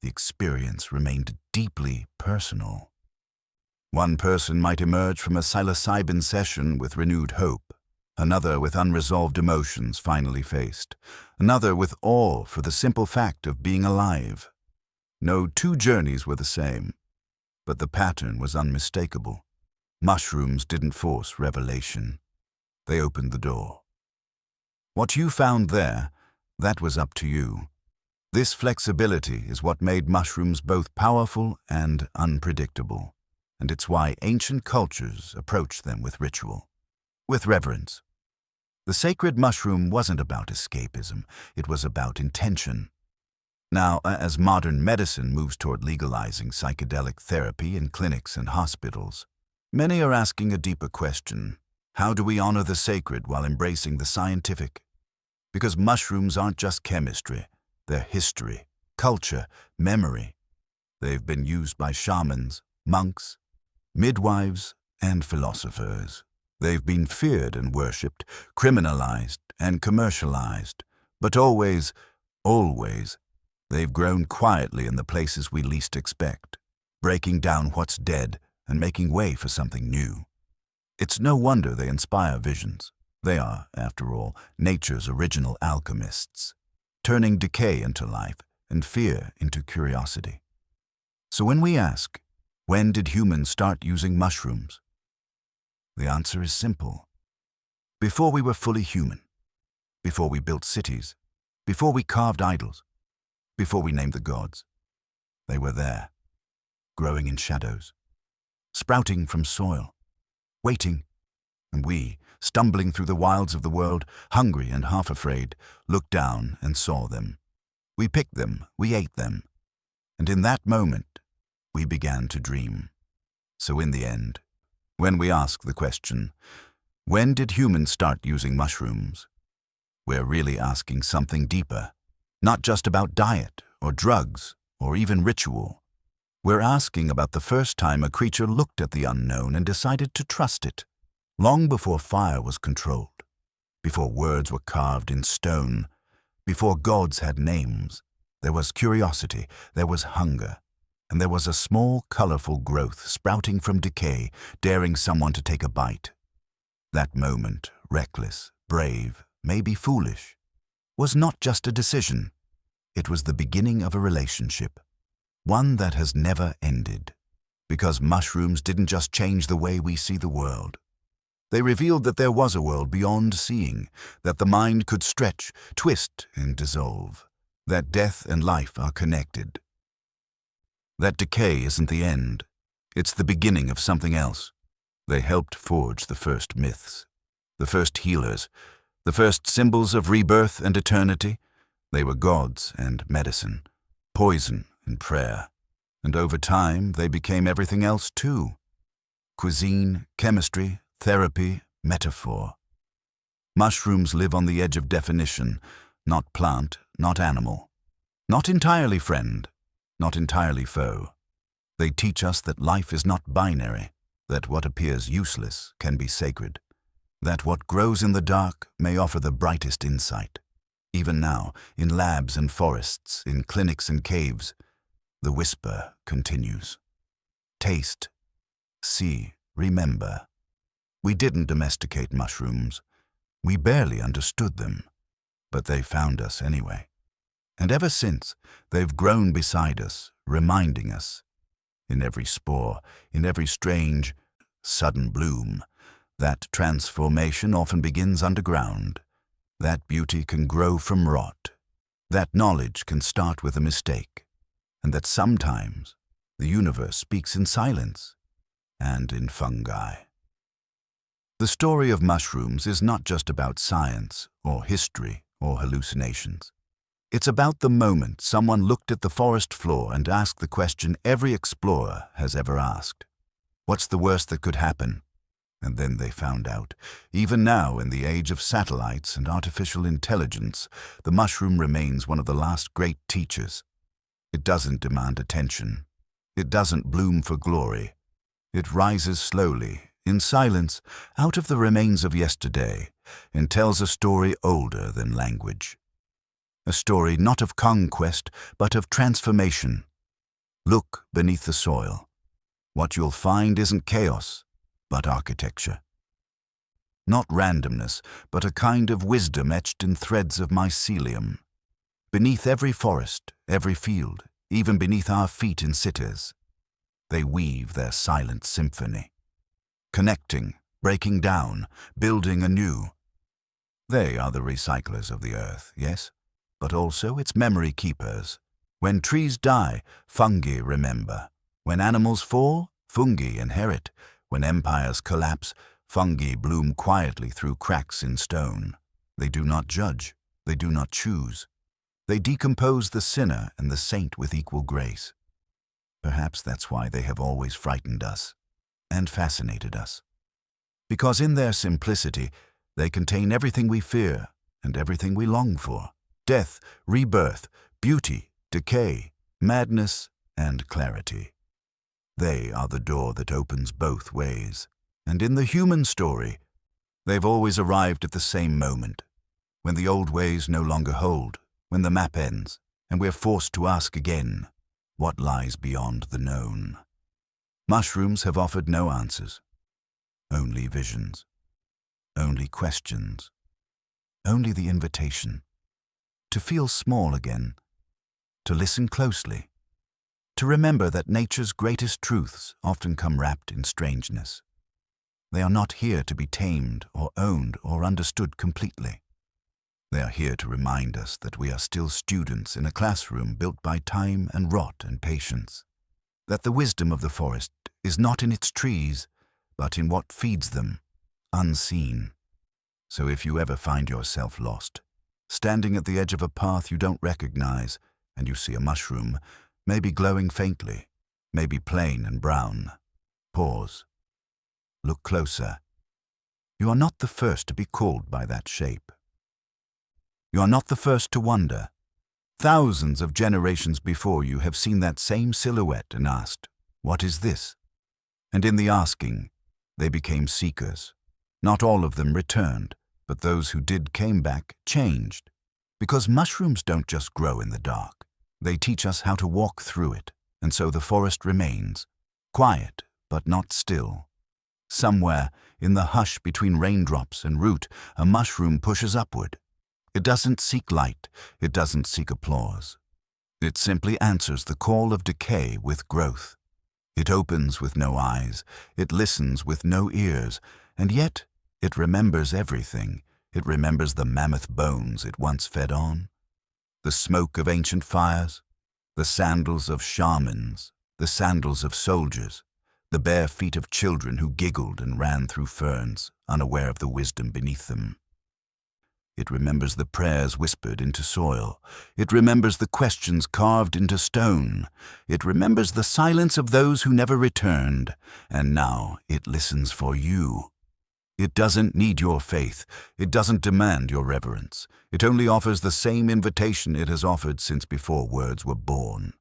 the experience remained deeply personal. One person might emerge from a psilocybin session with renewed hope, another with unresolved emotions finally faced, another with awe for the simple fact of being alive. No two journeys were the same, but the pattern was unmistakable. Mushrooms didn't force revelation. They opened the door. What you found there, that was up to you. This flexibility is what made mushrooms both powerful and unpredictable, and it's why ancient cultures approached them with ritual, with reverence. The sacred mushroom wasn't about escapism, it was about intention. Now, as modern medicine moves toward legalizing psychedelic therapy in clinics and hospitals, many are asking a deeper question. How do we honor the sacred while embracing the scientific? Because mushrooms aren't just chemistry, they're history, culture, memory. They've been used by shamans, monks, midwives, and philosophers. They've been feared and worshipped, criminalized and commercialized. But always, always, they've grown quietly in the places we least expect, breaking down what's dead and making way for something new. It's no wonder they inspire visions. They are, after all, nature's original alchemists, turning decay into life and fear into curiosity. So when we ask, when did humans start using mushrooms? The answer is simple. Before we were fully human, before we built cities, before we carved idols, before we named the gods, they were there, growing in shadows, sprouting from soil, waiting, and we, stumbling through the wilds of the world, hungry and half afraid, looked down and saw them. We picked them, we ate them, and in that moment, we began to dream. So in the end, when we ask the question, when did humans start using mushrooms? We're really asking something deeper, not just about diet or drugs or even ritual. We're asking about the first time a creature looked at the unknown and decided to trust it, long before fire was controlled, before words were carved in stone, before gods had names. There was curiosity, there was hunger, and there was a small, colorful growth sprouting from decay, daring someone to take a bite. That moment, reckless, brave, maybe foolish, was not just a decision. It was the beginning of a relationship, one that has never ended. Because mushrooms didn't just change the way we see the world. They revealed that there was a world beyond seeing, that the mind could stretch, twist, and dissolve, that death and life are connected. That decay isn't the end. It's the beginning of something else. They helped forge the first myths, the first healers, the first symbols of rebirth and eternity. They were gods and medicine, poison and prayer. And over time, they became everything else too. Cuisine, chemistry, therapy, metaphor. Mushrooms live on the edge of definition, not plant, not animal, not entirely friend, not entirely foe. They teach us that life is not binary, that what appears useless can be sacred, that what grows in the dark may offer the brightest insight. Even now, in labs and forests, in clinics and caves, the whisper continues. Taste, see, remember. We didn't domesticate mushrooms. We barely understood them, but they found us anyway. And ever since, they've grown beside us, reminding us, in every spore, in every strange, sudden bloom, that transformation often begins underground, that beauty can grow from rot, that knowledge can start with a mistake, and that sometimes the universe speaks in silence and in fungi. The story of mushrooms is not just about science or history or hallucinations. It's about the moment someone looked at the forest floor and asked the question every explorer has ever asked. What's the worst that could happen? And then they found out. Even now, in the age of satellites and artificial intelligence, the mushroom remains one of the last great teachers. It doesn't demand attention. It doesn't bloom for glory. It rises slowly, in silence, out of the remains of yesterday, and tells a story older than language. A story not of conquest, but of transformation. Look beneath the soil. What you'll find isn't chaos, but architecture. Not randomness, but a kind of wisdom etched in threads of mycelium. Beneath every forest, every field, even beneath our feet in cities, they weave their silent symphony. Connecting, breaking down, building anew. They are the recyclers of the earth, yes? But also its memory keepers. When trees die, fungi remember. When animals fall, fungi inherit. When empires collapse, fungi bloom quietly through cracks in stone. They do not judge. They do not choose. They decompose the sinner and the saint with equal grace. Perhaps that's why they have always frightened us and fascinated us. Because in their simplicity, they contain everything we fear and everything we long for. Death, rebirth, beauty, decay, madness, and clarity. They are the door that opens both ways. And in the human story, they've always arrived at the same moment, when the old ways no longer hold, when the map ends, and we're forced to ask again, what lies beyond the known? Mushrooms have offered no answers, only visions, only questions, only the invitation to feel small again, to listen closely, to remember that nature's greatest truths often come wrapped in strangeness. They are not here to be tamed or owned or understood completely. They are here to remind us that we are still students in a classroom built by time and rot and patience, that the wisdom of the forest is not in its trees, but in what feeds them, unseen. So if you ever find yourself lost, standing at the edge of a path you don't recognize, and you see a mushroom, maybe glowing faintly, maybe plain and brown, pause. Look closer. You are not the first to be called by that shape. You are not the first to wonder. Thousands of generations before you have seen that same silhouette and asked, "What is this?" And in the asking, they became seekers. Not all of them returned, but those who did came back changed. Because mushrooms don't just grow in the dark. They teach us how to walk through it, and so the forest remains, quiet but not still. Somewhere, in the hush between raindrops and root, a mushroom pushes upward. It doesn't seek light, it doesn't seek applause. It simply answers the call of decay with growth. It opens with no eyes, it listens with no ears, and yet it remembers everything. It remembers the mammoth bones it once fed on, the smoke of ancient fires, the sandals of shamans, the sandals of soldiers, the bare feet of children who giggled and ran through ferns, unaware of the wisdom beneath them. It remembers the prayers whispered into soil. It remembers the questions carved into stone. It remembers the silence of those who never returned. And now it listens for you. It doesn't need your faith. It doesn't demand your reverence. It only offers the same invitation it has offered since before words were born.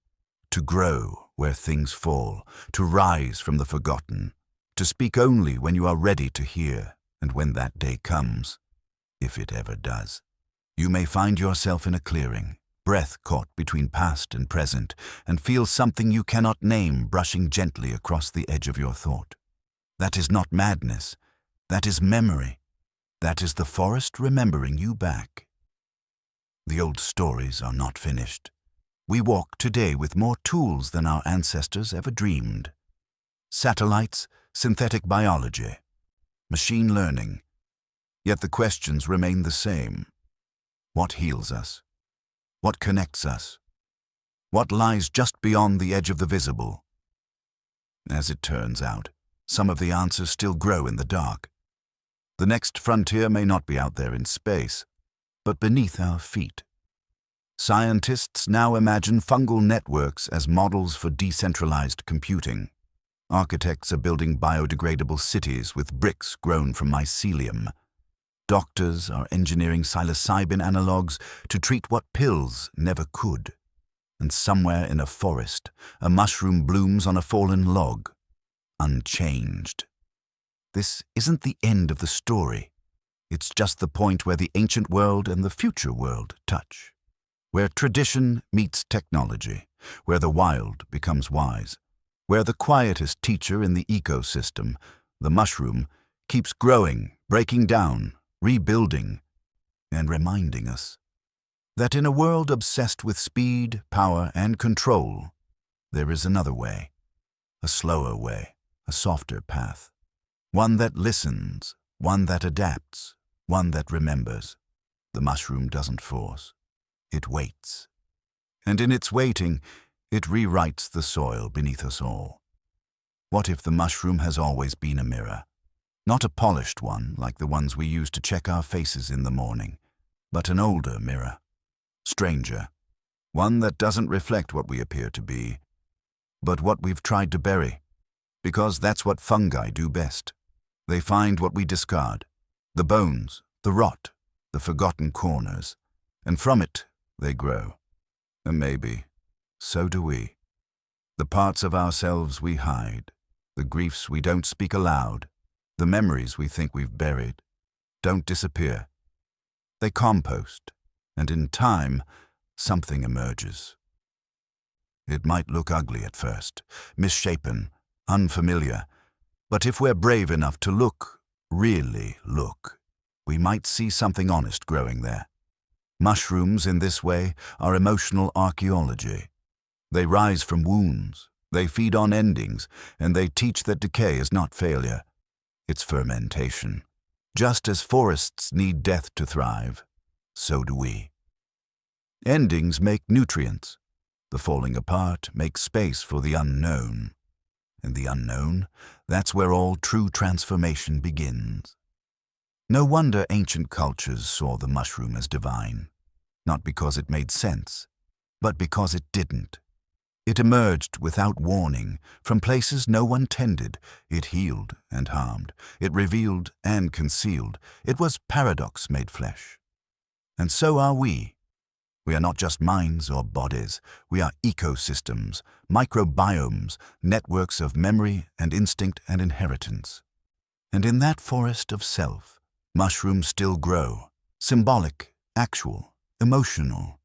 To grow where things fall, to rise from the forgotten, to speak only when you are ready to hear, and when that day comes, if it ever does, you may find yourself in a clearing, breath caught between past and present, and feel something you cannot name brushing gently across the edge of your thought. That is not madness. That is memory. That is the forest remembering you back. The old stories are not finished. We walk today with more tools than our ancestors ever dreamed. Satellites, synthetic biology, machine learning. Yet the questions remain the same. What heals us? What connects us? What lies just beyond the edge of the visible? As it turns out, some of the answers still grow in the dark. The next frontier may not be out there in space, but beneath our feet. Scientists now imagine fungal networks as models for decentralized computing. Architects are building biodegradable cities with bricks grown from mycelium. Doctors are engineering psilocybin analogs to treat what pills never could. And somewhere in a forest, a mushroom blooms on a fallen log, unchanged. This isn't the end of the story. It's just the point where the ancient world and the future world touch, where tradition meets technology, where the wild becomes wise, where the quietest teacher in the ecosystem, the mushroom, keeps growing, breaking down, rebuilding, and reminding us that in a world obsessed with speed, power, and control, there is another way, a slower way, a softer path, one that listens, one that adapts, one that remembers. The mushroom doesn't force, it waits. And in its waiting, it rewrites the soil beneath us all. What if the mushroom has always been a mirror? Not a polished one like the ones we use to check our faces in the morning, but an older mirror, stranger, one that doesn't reflect what we appear to be, but what we've tried to bury, because that's what fungi do best. They find what we discard, the bones, the rot, the forgotten corners, and from it they grow. And maybe, so do we. The parts of ourselves we hide, the griefs we don't speak aloud, the memories we think we've buried, don't disappear. They compost, and in time, something emerges. It might look ugly at first, misshapen, unfamiliar, but if we're brave enough to look, really look, we might see something honest growing there. Mushrooms, in this way, are emotional archaeology. They rise from wounds, they feed on endings, and they teach that decay is not failure, it's fermentation. Just as forests need death to thrive, so do we. Endings make nutrients. The falling apart makes space for the unknown. And the unknown, that's where all true transformation begins. No wonder ancient cultures saw the mushroom as divine, not because it made sense, but because it didn't. It emerged without warning, from places no one tended. It healed and harmed. It revealed and concealed. It was paradox made flesh. And so are we. We are not just minds or bodies. We are ecosystems, microbiomes, networks of memory and instinct and inheritance. And in that forest of self, mushrooms still grow, symbolic, actual, emotional.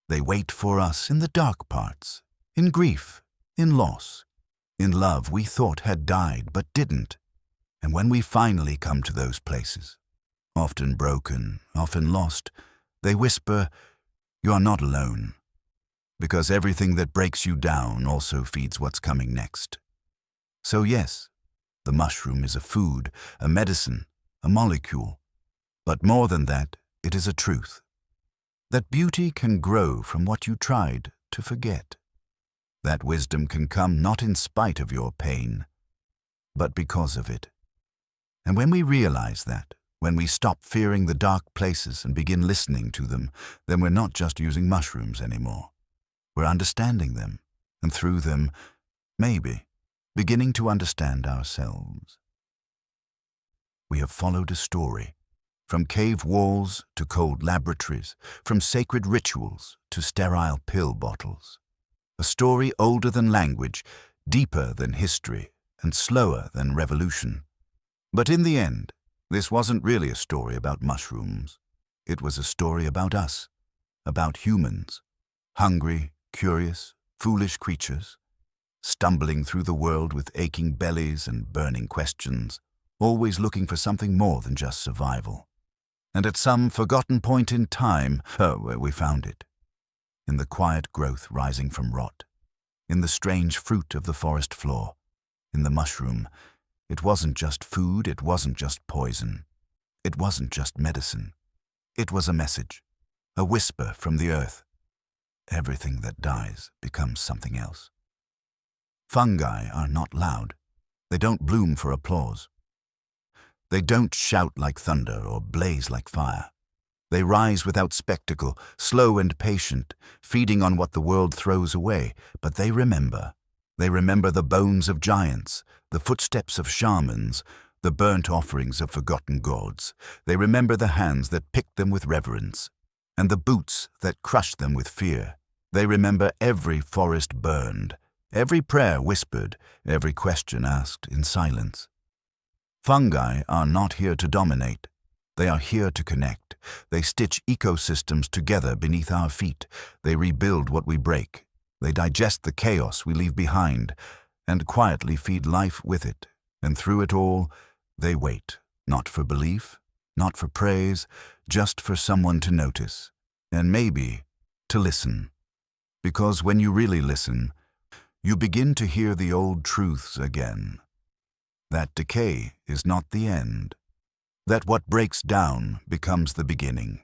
They wait for us in the dark parts, in grief, in loss, in love we thought had died but didn't. And when we finally come to those places, often broken, often lost, they whisper, "You are not alone," because everything that breaks you down also feeds what's coming next. So yes, the mushroom is a food, a medicine, a molecule. But more than that, it is a truth. That beauty can grow from what you tried to forget. That wisdom can come not in spite of your pain, but because of it. And when we realize that, when we stop fearing the dark places and begin listening to them, then we're not just using mushrooms anymore. We're understanding them, and through them, maybe, beginning to understand ourselves. We have followed a story, from cave walls to cold laboratories, from sacred rituals to sterile pill bottles. A story older than language, deeper than history, and slower than revolution. But in the end, this wasn't really a story about mushrooms. It was a story about us, about humans, hungry, curious, foolish creatures, stumbling through the world with aching bellies and burning questions, always looking for something more than just survival. And at some forgotten point in time, we found it. In the quiet growth rising from rot, in the strange fruit of the forest floor, in the mushroom. It wasn't just food, it wasn't just poison. It wasn't just medicine. It was a message, a whisper from the earth. Everything that dies becomes something else. Fungi are not loud. They don't bloom for applause. They don't shout like thunder or blaze like fire. They rise without spectacle, slow and patient, feeding on what the world throws away, but they remember. They remember the bones of giants, the footsteps of shamans, the burnt offerings of forgotten gods. They remember the hands that picked them with reverence, and the boots that crushed them with fear. They remember every forest burned, every prayer whispered, every question asked in silence. Fungi are not here to dominate. They are here to connect. They stitch ecosystems together beneath our feet. They rebuild what we break. They digest the chaos we leave behind, and quietly feed life with it. And through it all, they wait, not for belief, not for praise, just for someone to notice, and maybe to listen. Because when you really listen, you begin to hear the old truths again. That decay is not the end. That what breaks down becomes the beginning.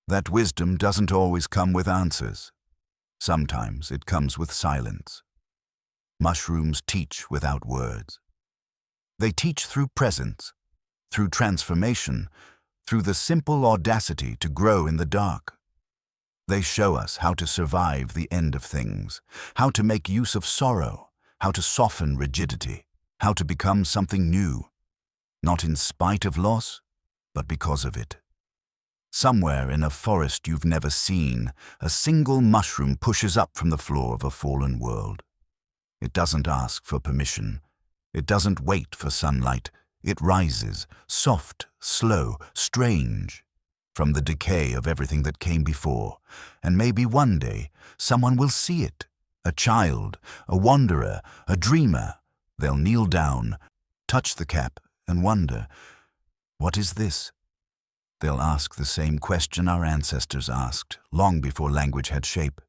That wisdom doesn't always come with answers. Sometimes it comes with silence. Mushrooms teach without words. They teach through presence, through transformation, through the simple audacity to grow in the dark. They show us how to survive the end of things, how to make use of sorrow, how to soften rigidity, how to become something new, not in spite of loss, but because of it. Somewhere in a forest you've never seen, a single mushroom pushes up from the floor of a fallen world. It doesn't ask for permission. It doesn't wait for sunlight. It rises, soft, slow, strange, from the decay of everything that came before. And maybe one day someone will see it. A child, a wanderer, a dreamer. They'll kneel down, touch the cap, and wonder, what is this? They'll ask the same question our ancestors asked, long before language had shape.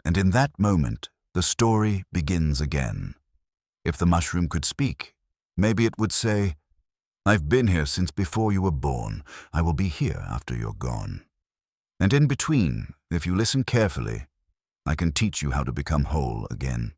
And in that moment, the story begins again. If the mushroom could speak, maybe it would say, I've been here since before you were born. I will be here after you're gone. And in between, if you listen carefully, I can teach you how to become whole again.